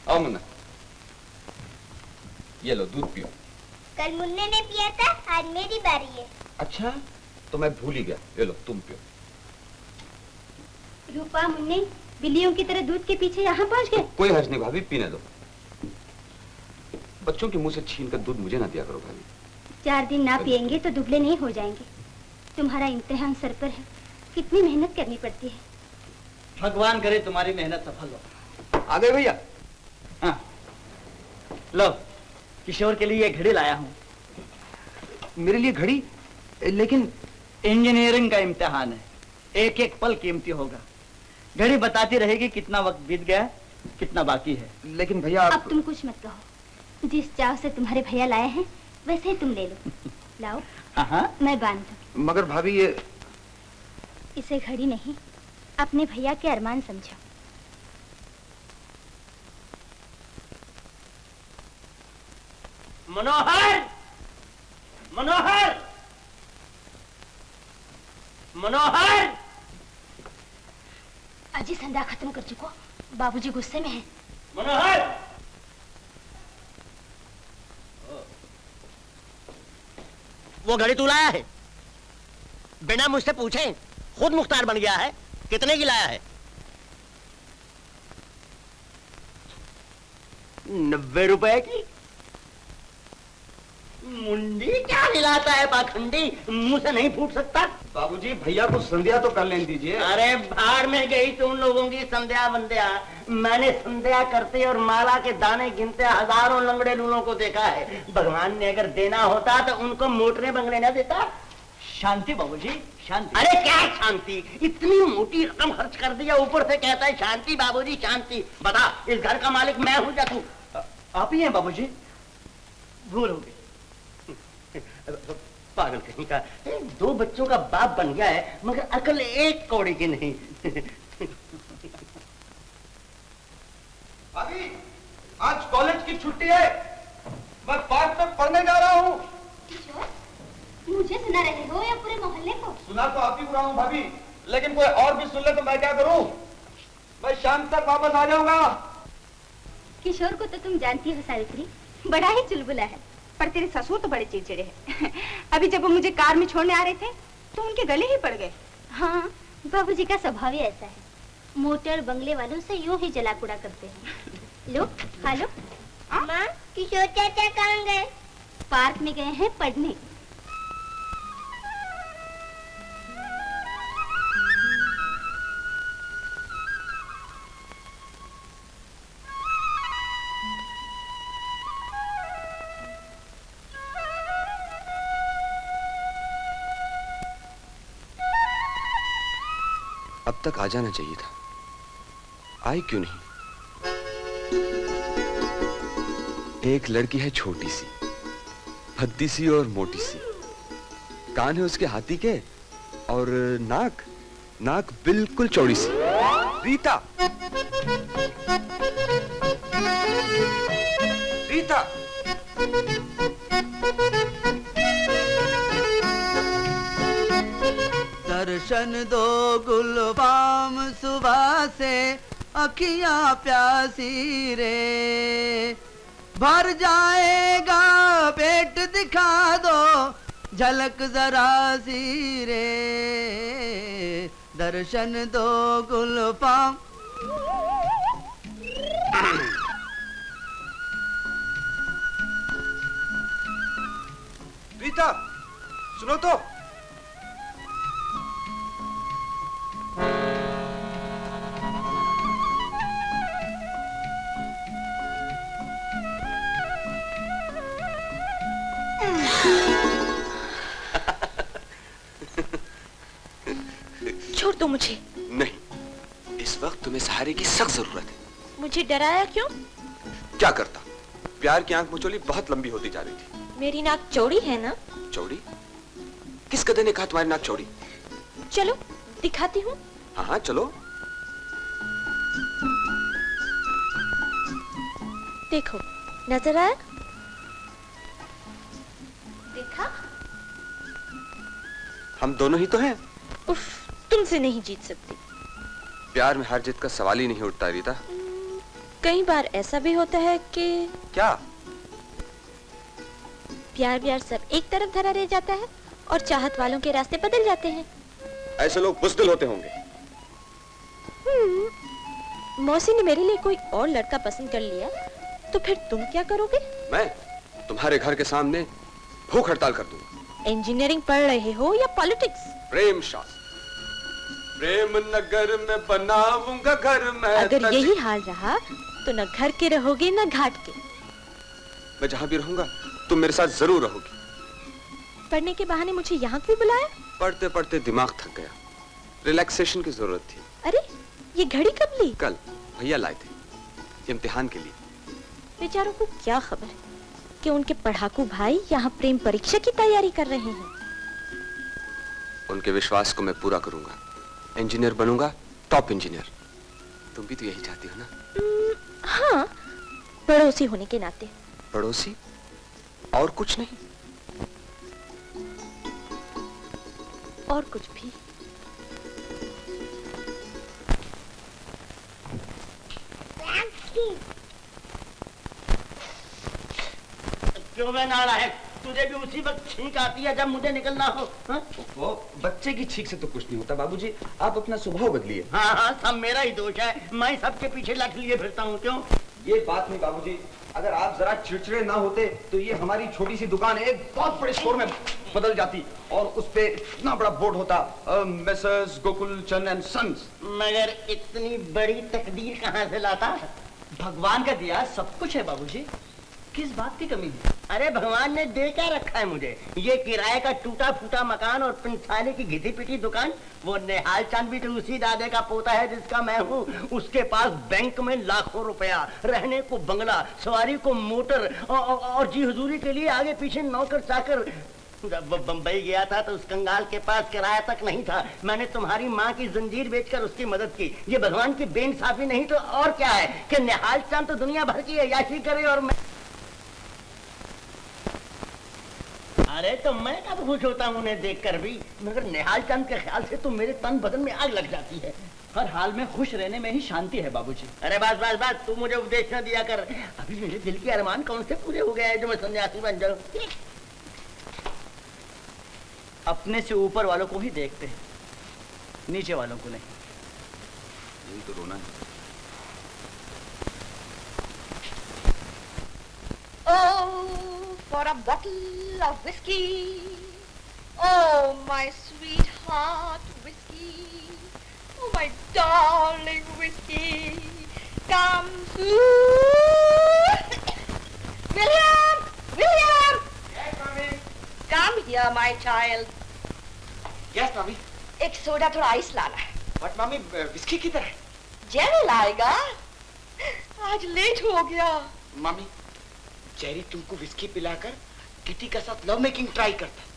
आओ मुन्ना, ये लो दूध पियो। कल मुन्ने ने पिया था, आज मेरी बारी है। अच्छा, तो मैं भूल ही गया। ये लो तुम पियो। रूपा मुन्ने बिल्लियों की तरह दूध के पीछे यहाँ पहुँच गए। कोई हर्ज नहीं भाभी, पीने दो। बच्चों के मुंह से छीन कर दूध मुझे ना दिया करो भाभी। 4 दिन ना पिएंगे तो दुबले नहीं हो जाएंगे। तुम्हारा इम्तिहान सर पर है, कितनी मेहनत करनी पड़ती है। भगवान करे तुम्हारी मेहनत सफल हो। आ गए भैया? हाँ, लो किशोर के लिए घड़ी लाया हूँ। मेरे लिए घड़ी? लेकिन इंजीनियरिंग का इम्तिहान है, एक एक पल कीमती होगा। घड़ी बताती रहेगी कितना वक्त बीत गया, कितना बाकी है। लेकिन भैया अब तुम कुछ मत कहो। जिस चाव से तुम्हारे भैया लाए हैं वैसे ही तुम ले लो। लाओ। हाँ, मैं बांध दूं। मगर भाभी ये इसे घड़ी नहीं, अपने भैया के अरमान समझो। मनोहर, मनोहर, मनोहर। अजी संध्या खत्म कर चुको, बाबूजी गुस्से में हैं। मनोहर, वो घड़ी तू लाया है? बिना मुझसे पूछे खुद मुख्तार बन गया है। कितने की लाया है? 90 रुपए की। मुंडी क्या हिलाता है पाखंडी, मुंह से नहीं फूट सकता। बाबूजी भैया को संध्या तो कर लेने दीजिए। अरे भाड़ में गई तो उन लोगों की संध्या बंध्या। मैंने संध्या करते और माला के दाने गिनते हजारों लंगड़े लूलों को देखा है। भगवान ने अगर देना होता तो उनको मोटरे बंगले न देता। शांति बाबूजी, शांति। अरे क्या शांति, इतनी मोटी रकम खर्च कर दिया, ऊपर से कहता है शांति बाबूजी शांति। बता, इस घर का मालिक मैं हूं या तू? आप ही हैं बाबूजी, भूल हो गई। पागल कहीं का, 2 बच्चों का बाप बन गया है मगर अकल एक कौड़ी की नहीं। भाभी, आज कॉलेज की छुट्टी है, मैं पार्क में पढ़ने जा रहा हूँ। मुझे सुना रहे हो या पूरे मोहल्ले को? सुना तो आप ही को रहा हूँ भाभी, लेकिन कोई और भी सुन ले तो मैं क्या करूँ? मैं शाम तक वापस आ जाऊंगा। किशोर को तो तुम जानती हो सावित्री, बड़ा ही चुलबुला है। पर तेरे ससुर तो बड़े चिड़चिड़े हैं। अभी जब वो मुझे कार में छोड़ने आ रहे थे तो उनके गले ही पड़ गए। हाँ, बाबूजी का स्वभाव ही ऐसा है। मोटर बंगले वालों से यूं ही जला कूड़ा करते हैं। लो खा लो। माँ, किशोर चाचा कहाँ गए? पार्क में गए हैं पढ़ने। अब तक आ जाना चाहिए था, आई क्यों नहीं? एक लड़की है छोटी सी, भद्दी सी और मोटी सी, कान है उसके हाथी के और नाक बिल्कुल चौड़ी सी। रीता, रीता। दर्शन दो गुलफाम सुबह से अखियां प्यासी रे, भर जाएगा पेट दिखा दो झलक जरा सी रे, दर्शन दो गुलफाम। रीता, सुनो तो। छोड़ दो मुझे। नहीं, इस वक्त तुम्हें सहारे की सख्त जरूरत है। मुझे डराया क्यों? क्या करता, प्यार की आंख मुचोली बहुत लंबी होती जा रही थी। मेरी नाक चौड़ी है ना? चौड़ी? किस गधे ने कहा तुम्हारी नाक चौड़ी? चलो दिखाती हूँ। हाँ चलो। देखो, नजर आया? देखा? हम दोनों ही तो हैं। उफ, तुमसे नहीं जीत सकती। प्यार में हार जीत का सवाल ही नहीं उठता रीता। कई बार ऐसा भी होता है कि क्या? प्यार व्यार सब एक तरफ धरा रह जाता है और चाहत वालों के रास्ते बदल जाते हैं। ऐसे लोग बुज़दिल होते होंगे। मौसी ने मेरे लिए कोई और लड़का पसंद कर लिया तो फिर तुम क्या करोगे? मैं तुम्हारे घर के सामने भूख हड़ताल कर दूंगा। इंजीनियरिंग पढ़ रहे हो या पॉलिटिक्स? प्रेम शास्त्र। प्रेम नगर में बनाऊंगा घर में। अगर यही हाल रहा तो न घर के रहोगे न घाट के। मैं जहाँ भी रहूंगा तुम मेरे साथ जरूर रहोगी। पढ़ने के बहाने मुझे यहाँ क्यों बुलाया? पढ़ते पढ़ते दिमाग थक गया, रिलैक्सेशन की जरूरत थी। अरे ये घड़ी कब ली? कल भैया लाए थे इम्तिहान के लिए। बेचारों को क्या खबर कि उनके पढ़ाकू भाई यहाँ प्रेम परीक्षा की तैयारी कर रहे हैं। उनके विश्वास को मैं पूरा करूंगा, इंजीनियर बनूंगा, टॉप इंजीनियर। तुम भी तो यही चाहती हो ना? हाँ, पड़ोसी होने के नाते। पड़ोसी और कुछ नहीं? और कुछ भी। क्यों मैं नाला है? तुझे भी उसी वक्त छींक आती है जब मुझे निकलना हो? हा? वो बच्चे की छींक से तो कुछ नहीं होता बाबूजी, आप अपना स्वभाव बदलिए। हाँ हाँ, सब मेरा ही दोष है, मैं सबके पीछे लट लिए फिरता हूँ। क्यों? ये बात नहीं बाबूजी, अगर आप जरा चिड़चिड़े ना होते तो ये हमारी छोटी सी दुकान एक बहुत बड़े स्टोर में बदल जाती और उस पे इतना बड़ा बोर्ड होता, Mrs Gokul Chand and sons. मगर इतनी बड़ी तकदीर कहाँ से लाता? भगवान का दिया सब कुछ है बाबूजी, किस बात की कमी है? अरे भगवान ने दे क्या रखा है मुझे? ये किराए का टूटा फूटा मकान और पिंसाले की घिसी पिटी दुकान। वो निहाल चंद भी तो उसी दादे का पोता है जिसका मैं हूँ। उसके पास बैंक में लाखों रुपया, रहने को बंगला, सवारी को मोटर और जी हुजूरी के लिए आगे पीछे नौकर चाकर। जब वो बम्बई गया था तो उस कंगाल के पास किराया तक नहीं था। मैंने तुम्हारी माँ की जंजीर बेचकर उसकी मदद की। ये भगवान की बेइंसाफी नहीं तो और क्या है कि निहाल चंद तो दुनिया भर की अय्याशी करे और मैं। अरे तो मैं कब खुश होता हूँ उन्हें देखकर भी, मगर निहाल चंद के ख्याल से तो मेरे तन बदन में आग लग जाती है। हर हाल में खुश रहने में ही शांति है बाबूजी। अरे बस बस बस, तू मुझे उपदेश न दिया कर। अभी मेरे दिल के अरमान कौन से पूरे हो गए हैं जो मैं सन्यासी बन जाऊं? अपने से ऊपर वालों को ही देखते हैं, नीचे वालों को नहीं। यही तो रोना है। Oh, for a bottle of whiskey. Oh, my sweetheart whiskey. Oh, my darling whiskey. Come through. William! William! Yes, mommy. Come here, my child. Yes, mommy. एक सोडा थोड़ा आइस लाना है। But mommy, whiskey किधर है? Jerry लाएगा। आज late हो गया। मम्मी, जेरी तुमको विस्की पिलाकर किटी का साथ लव मेकिंग ट्राई करता है।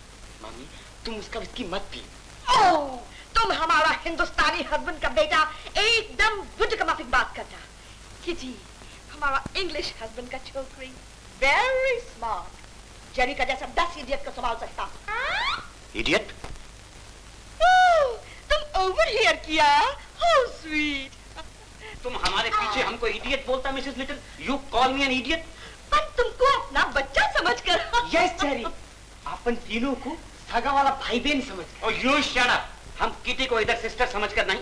मम्मी, तुम उसका विस्की मत पी। ओह, तुम हमारा हिंदुस्तानी हस्बैंड का बेटा एकदम बुद्ध का माफिक बात करता। किटी, हमारा इंग्लिश हस्बैंड का छोकरी, वेरी स्मार्ट, जेरी का जैसा 10 इडियट को संभाल सकता। इडियट? तुम ओवर हियर किया? How sweet. तुम हमारे पीछे हमको इडियट बोलता Mrs little? You call me an idiot? पर तुमको अपना बच्चा समझकर। यस जेरी, अपन तीनों को सगा वाला भाई बहन समझ। और यू शट अप। हम किटी को इधर सिस्टर समझकर नहीं,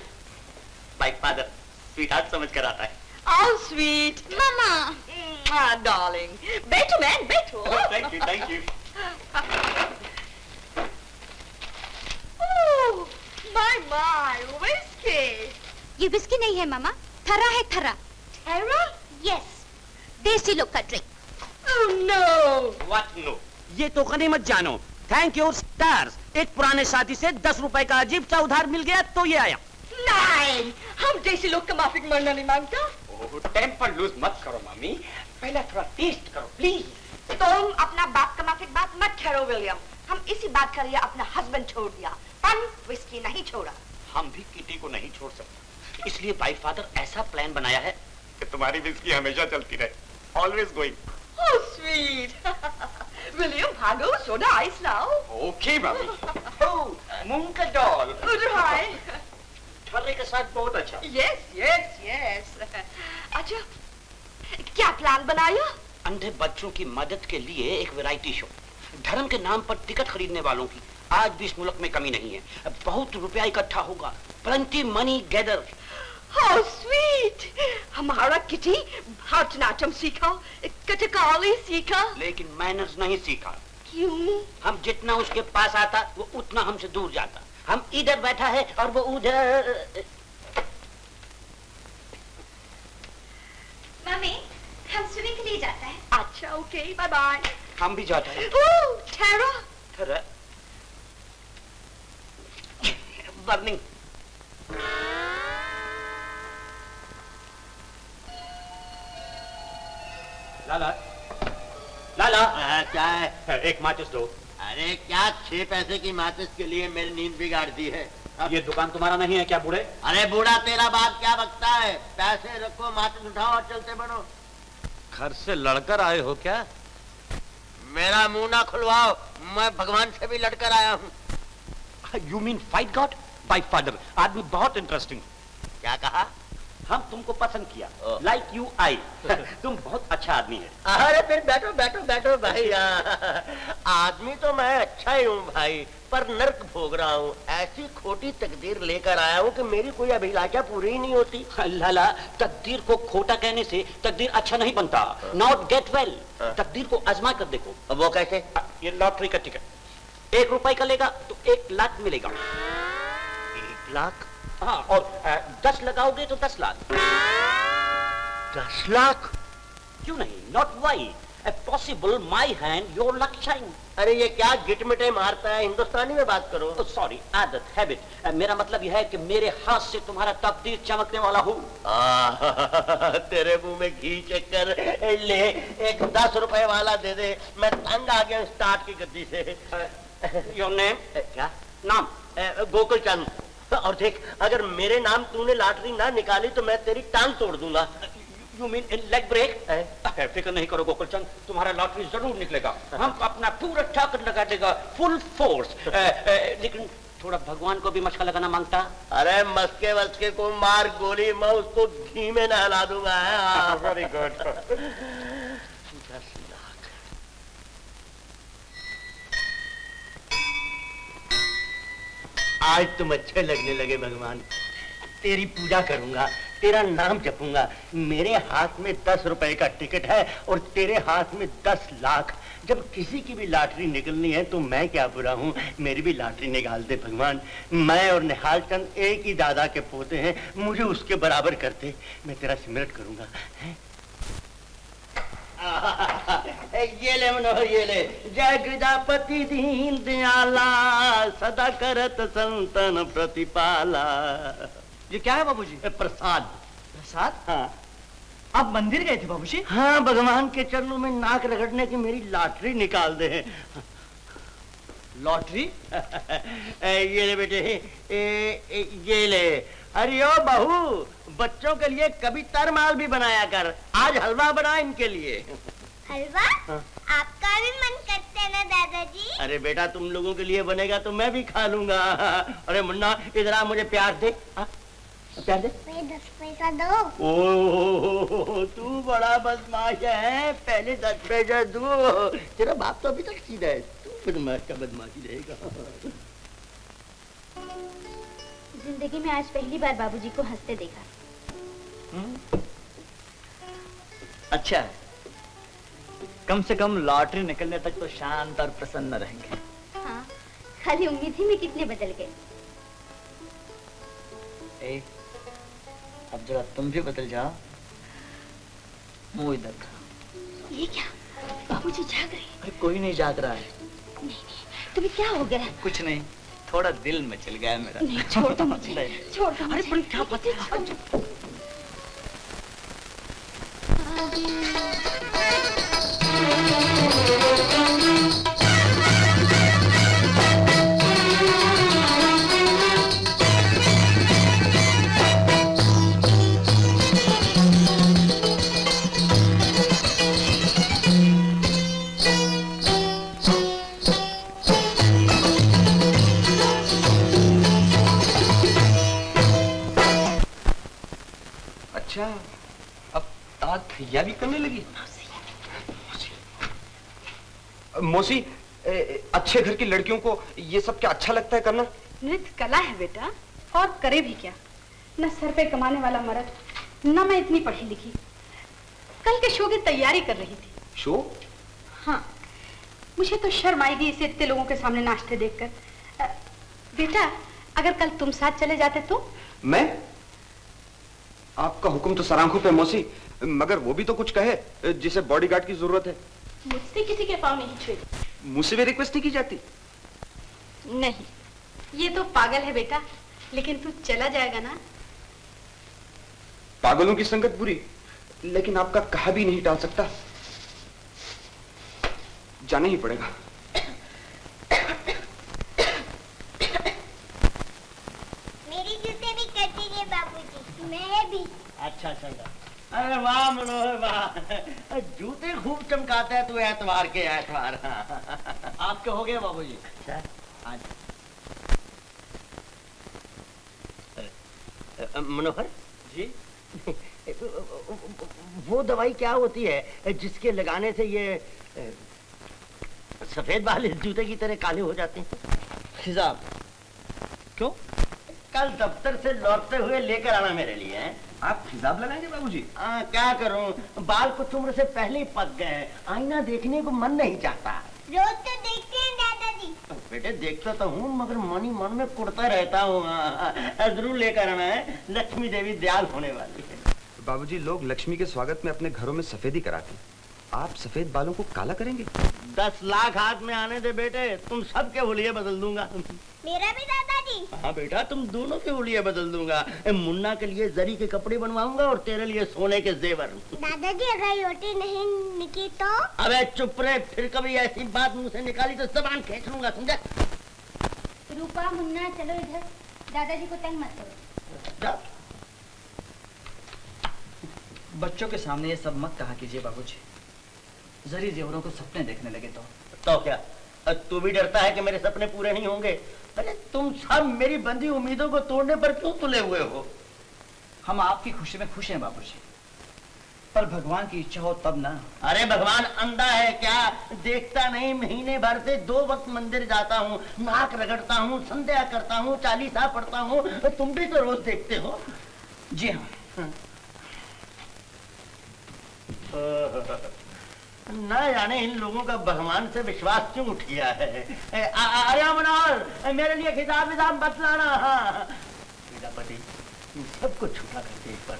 बाय फादर स्वीटहार्ट समझकर आता है। How sweet, Mama. Darling, बैठो मैन, बैठो। Thank you, thank you. Oh, my, whiskey. ये विस्की नहीं है मामा, थर्रा है थर्रा। Tara? यस, देसी लोग का drink. Oh no. What no? ये तो गनीमत जानो। Thank you stars. एक पुराने शादी से 10 रुपए का अजीब सा उधार मिल गया तो ये आया। नहीं, हम देसी लोग का माफिक मरना नहीं मांगता। टेम्पर लूज मत करो मम्मी, पहले थोड़ा टेस्ट करो प्लीज। तुम अपना बाप का माफिक बात मत करो विलियम। हम इसी बात के लिए अपना हस्बैंड छोड़ दिया, पर विस्की नहीं छोड़ा। हम भी किटी को नहीं छोड़ सकते, इसलिए बाय फादर ऐसा प्लान बनाया है कि तुम्हारी विस्की हमेशा चलती रहे, always going. Oh sweet. William भागो, सोडा आइस लाओ। Okay mummy. ओह, मूंग का दाल। उधर ठर्रे के साथ बहुत अच्छा। Yes. अच्छा, प्लान बनाया? अंधे बच्चों की मदद के लिए एक वैरायटी शो, धर्म के नाम पर टिकट खरीदने वालों की आज भी इस मुल्क में कमी नहीं है। बहुत रुपया इकट्ठा होगा, plenty money gather. How sweet! हमारा किटी भरतनाट्यम सीखा, कथकली सीखा, लेकिन मैनर्स नहीं सीखा। क्यों? हम जितना उसके पास आता वो उतना हमसे दूर जाता। हम इधर बैठा है और वो उधर। मम्मी, हम स्विमिंग के लिए जाता है। अच्छा, ओके, बाय बाय। हम भी जाते हैं। ओह, टेरा। टेरा। बर्निंग। लाला, लाला, क्या है? एक माचिस दो। अरे क्या 6 पैसे की माचिस के लिए मेरी नींद बिगाड़ दी है। ये दुकान तुम्हारा नहीं है क्या बूढ़े? अरे बूढ़ा तेरा बाप क्या बकता है? पैसे रखो, माचिस उठाओ और चलते बढ़ो। घर से लड़कर आए हो क्या? मेरा मुंह ना खुलवाओ, मैं भगवान से भी लड़कर आया हूँ। You mean fight God? By father. आदमी बहुत इंटरेस्टिंग। क्या कहा? हम तुमको पसंद किया। Like you I. तुम बहुत अच्छा आदमी है। अरे फिर बैठो बैठो बैठो भाई। आदमी तो मैं अच्छा ही हूँ भाई, पर नर्क भोग रहा हूँ। ऐसी खोटी तकदीर लेकर आया हूँ कि मेरी कोई अभिलाषा पूरी ही नहीं होती। लाला, तकदीर को खोटा कहने से तकदीर अच्छा नहीं बनता। Not get well. तकदीर को आजमा कर देखो। अब वो कैसे? ये लॉटरी का टिकट 1 रुपए का लेगा तो 1 लाख मिलेगा। 1 लाख? हाँ, और 10 लगाओगे तो 10 लाख। 10 लाख? क्यों नहीं? Not why? A possible my hand your luck shine. अरे ये क्या गिटमिटे मारता है? हिंदुस्तानी में बात करो। सॉरी, आदत, हैबिट। मेरा मतलब यह है कि मेरे हाथ से तुम्हारा तकदीर चमकने वाला हो। तेरे मुंह में घी चक्कर। ले, एक 10 रुपए वाला दे दे, मैं तंग आ गया स्टार्ट की गद्दी से। Your name? क्या नाम? गोकुल चंद। और देख, अगर मेरे नाम तूने लॉटरी ना निकाली तो मैं तेरी टांग तोड़ दूंगा। You mean in leg break? फिक्र नहीं करो गोकुलचंद, तुम्हारा लॉटरी जरूर निकलेगा। हम अपना पूरा ताकत लगा देगा, फुल फोर्स। लेकिन थोड़ा भगवान को भी मशका लगाना मांगता। अरे मस्के वस्के को मार गोली, मैं उसको घी में नहला दूंगा। Very good. 10 लाख। आज तुम अच्छे लगने लगे भगवान। तेरी पूजा करूंगा, तेरा नाम जपूंगा। मेरे हाथ में 10 रुपए का टिकट है और तेरे हाथ में 10 लाख। जब किसी की भी लॉटरी निकलनी है तो मैं क्या बुरा हूँ, मेरी भी लॉटरी निकाल दे भगवान। मैं और निहाल चंद एक ही दादा के पोते हैं, मुझे उसके बराबर करते। मैं तेरा सिमरन करूंगा। ये ले मनोहर, ये ले। जय गृजापति दीन दयाला, सदा करत संतन प्रतिपाला। ये क्या है बाबूजी? प्रसाद। प्रसाद? हाँ। आप मंदिर गए थे बाबूजी? हाँ, भगवान के चरणों में नाक रगड़ने की मेरी लॉटरी निकाल दे। लॉटरी? ये ले बेटे, ये ले। अरे ओ बहू, बच्चों के लिए कभी तरमाल भी बनाया कर। आज हलवा बना इनके लिए। हलवा? हाँ। आपका भी मन करता है ना दादाजी? अरे बेटा, तुम लोगों के लिए बनेगा तो मैं भी खा लूंगा। अरे मुन्ना, इधर आ, मुझे प्यार दे। हाँ? प्यार दे। 10 पैसा दो। ओ, तू बड़ा बदमाश है। पहले 10 पैसा दो। तेरा बाप तो अभी तक सीधा है, तू बदमाश का बदमाशी रहेगा। जिंदगी में आज पहली बार बाबूजी को हंसते देखा। अच्छा है, कम से कम लॉटरी निकलने तक तो शांत और प्रसन्न रहेंगे। हाँ, खाली उम्मीद ही में कितने बदल गए। अब जरा तुम भी बदल जाओ। मुंह इधर करो। ये क्या? बाबूजी जाग रहे? अरे कोई नहीं जाग रहा है। नहीं, तुम्हें क्या हो गया? कुछ नहीं, थोड़ा दिल में चल गया मेरा। नहीं, छोड़ दो मुझे। छोड़ दो। अरे पर क्या बात है? साथ तैयारी करने लगी। मौसी, अच्छे घर की लड़कियों को ये सब क्या अच्छा लगता है करना? नृत्य कला है बेटा, और करे भी क्या। न सर पे कमाने वाला मर्द, न मैं इतनी पढ़ी लिखी। कल के शो की तैयारी कर रही थी। शो? हाँ, मुझे तो शर्म आएगी इसे इतने लोगों के सामने नाचते देखकर। बेटा, अगर कल तुम साथ चले जाते तो? मैं? आपका हुक्म तो सरांखों पे मौसी, मगर वो भी तो कुछ कहे जिसे बॉडीगार्ड की जरूरत है। मुझसे किसी के पाँव नहीं छुए। मुझसे भी रिक्वेस्ट नहीं की जाती? नहीं, ये तो पागल है बेटा, लेकिन तू चला जाएगा ना? पागलों की संगत बुरी, लेकिन आपका कहा भी नहीं टाल सकता। जाना ही पड़ेगा। मेरी जूते भी कर दीजिए बाबूजी। मैं भी। अच्छा चंगा। अरे वाह मनोहर वाह, जूते खूब चमकाते हैं तू एतवार के एतवार। आपके हो गए बाबूजी। अच्छा हाँ मनोहर जी। वो दवाई क्या होती है जिसके लगाने से ये सफेद बाल इस जूते की तरह काले हो जाते हैं? हिसाब क्यों? कल दफ्तर से लौटते हुए लेकर आना मेरे लिए है? आप हिसाब लगाएंगे बाबूजी? क्या करूं, बाल कुछ उम्र से पहले ही पक गए, आईना देखने को मन नहीं चाहता। रोज तो देखते हैं दादाजी। बेटे देखता तो हूँ, मगर मन ही मन में कुड़ता रहता हूँ। जरूर लेकर आना है, लक्ष्मी देवी दयाल होने वाली है। बाबूजी, लोग लक्ष्मी के स्वागत में अपने घरों में सफेदी कराते हैं, आप सफेद बालों को काला करेंगे? 10 लाख हाथ में आने दे बेटे, तुम सबके हुलिये बदल दूंगा। मेरा भी दादाजी। हाँ बेटा, तुम दोनों के हुलिये बदल दूंगा। मुन्ना के लिए जरी के कपड़े बनवाऊंगा और तेरे लिए सोने के जेवर। दादाजी, अगर रोटी नहीं निकली तो? अबे चुप रहे, फिर कभी ऐसी बात मुंह से निकाली तो जबान खींच लूंगा, समझा? रूपा, मुन्ना, चलो इधर। दादाजी को तंग मत करो। जा। बच्चों के सामने ये सब मत कहा कीजिए बाबूजी। जरी जेवरों को सपने देखने लगे तो क्या तू भी डरता है कि मेरे सपने पूरे नहीं होंगे? अरे तुम सब मेरी बंधी उम्मीदों को तोड़ने पर क्यों तुले हुए हो? हम आपकी खुशी में खुश हैं बाबूजी, पर भगवान की इच्छा हो तब ना। अरे भगवान अंधा है क्या? देखता नहीं, महीने भर से 2 वक्त मंदिर जाता हूँ, नाक रगड़ता हूँ, संध्या करता हूँ, चालीसा पढ़ता हूँ, तुम भी तो रोज देखते हो। जी हाँ। ना जाने इन लोगों का भगवान से विश्वास क्यों उठ गया है। अरे मनोहर, मेरे लिए खिताब विताब बतलाना। हाँ प्रजापति, तुम सबको छूटा करके एक बार